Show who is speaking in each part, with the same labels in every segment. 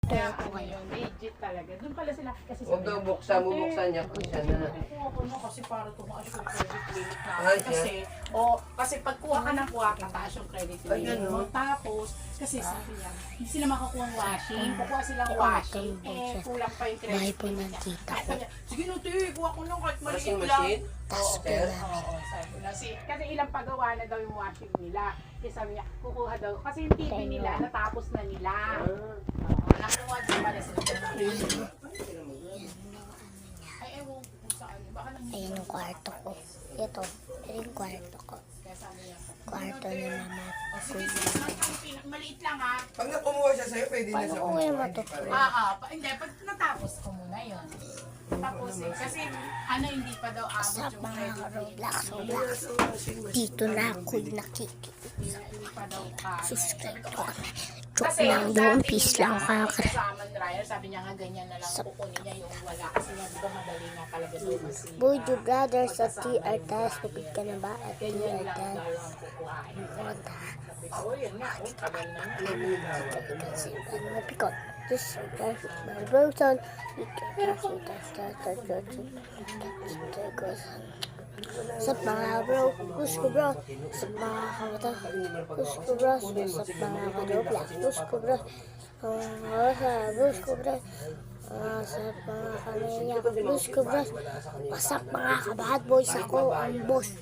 Speaker 1: Kaya ngayon, legit talaga. Doon pala sila. Kasi
Speaker 2: Huwag daw buksan niya kung siya na.
Speaker 1: Ako no, kasi para tumaas yung credit limit
Speaker 2: Ay,
Speaker 1: namin. Kasi pagkuha ka ng kuha, tataas yung credit
Speaker 2: Ay,
Speaker 1: limit mo.
Speaker 2: ganun.
Speaker 1: Tapos, kasi sabi niya, hindi sila makakuha ng washing. Kukuha silang washing. Kulang pa yung
Speaker 3: Bahay
Speaker 1: credit
Speaker 3: po ng tita ko.
Speaker 1: niya. Sige no, kuha ko lang kahit
Speaker 2: Washing
Speaker 1: maliit lang.
Speaker 2: machine?
Speaker 3: Tapos
Speaker 2: Sir?
Speaker 1: Oo, sabi ko na. Kasi ilang pagawa na daw yung washing nila. Kasi sabi niya, kukuha daw. Kasi yung TV nila, natapos na nila. Nakuha din pala sila. Ay, ewan kung saan. Baka nang
Speaker 3: Ayan yung kwarto ko. Ito yung kwarto ko.
Speaker 1: kaya sabi niya.
Speaker 3: Kwarto ni mama.
Speaker 1: Sige, maliit lang ha.
Speaker 2: Pag nakumuha siya sa'yo, pwede na
Speaker 3: Paano
Speaker 2: siya
Speaker 3: ko
Speaker 2: kumuha.
Speaker 3: yung matutuloy?
Speaker 1: Hindi, pag natapos ko muna yun. Tapos kasi hindi pa daw abot
Speaker 3: Sa
Speaker 1: yung
Speaker 3: mga
Speaker 1: credit
Speaker 3: Roblox. Dito na ako nakikita.
Speaker 1: hindi pa daw kaya.
Speaker 3: Subscribe ko kami. Joke lang doon. Peace lang kakara.
Speaker 1: Sa Aman Ryan, sabi niya nga ganyan na lang kukunin niya yung wala. Kasi nga diba madali nga talaga doon kasi.
Speaker 3: Boy, your brother sa TR Test. Pagod ka na ba? At
Speaker 1: Ganyan
Speaker 3: TR
Speaker 1: lang
Speaker 3: Test.
Speaker 1: daw ang kukuhain.
Speaker 3: Punta.
Speaker 1: Oo, yun nga. Tagal na nga.
Speaker 3: Mapikot. This is my person. Sa mga bro, gusto bro, sa mga kamata, gusto bro, sa mga kadobla, gusto bro, gusto bro, sa mga kamenya, gusto bro, wasak mga kabahad boys, ako ang boss.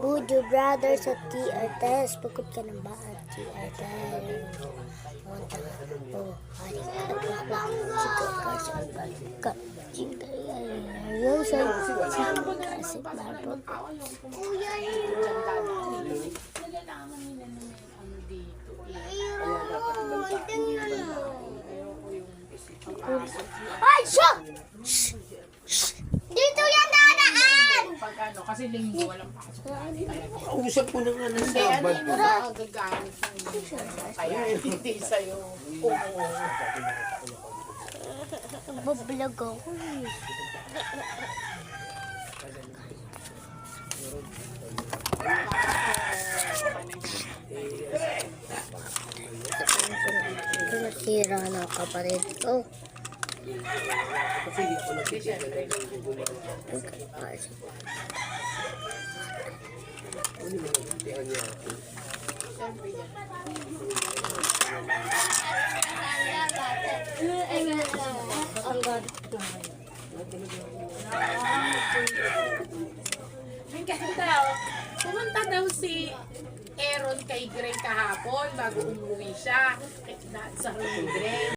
Speaker 3: Would you brother sa TR Test? Pagod ka ng ba at TR Test? Monta po, hari ka, sikot ka, sikot ka, sikot ka, yun sa kasi barbot.
Speaker 1: Kuya, nalalaman nila na may ano dito.
Speaker 3: Ay, siya! Dito yan dadaan!
Speaker 1: Pag ano, kasi linggo walang pasok.
Speaker 2: Usap ko na nga ng
Speaker 1: Hindi, ano
Speaker 2: sabad.
Speaker 1: yung mga gagamit mo. Kaya hindi sa'yo umuwi.
Speaker 3: Bablog ako eh. Ito nasira na kapatid ko.
Speaker 2: Kasi hindi ako nag-siyempre. Ano mo nagtihan niya ako?
Speaker 3: Ang ganda.
Speaker 1: Pumunta daw si Aaron kay Greg kahapon bago umuwi siya. Sa Greg.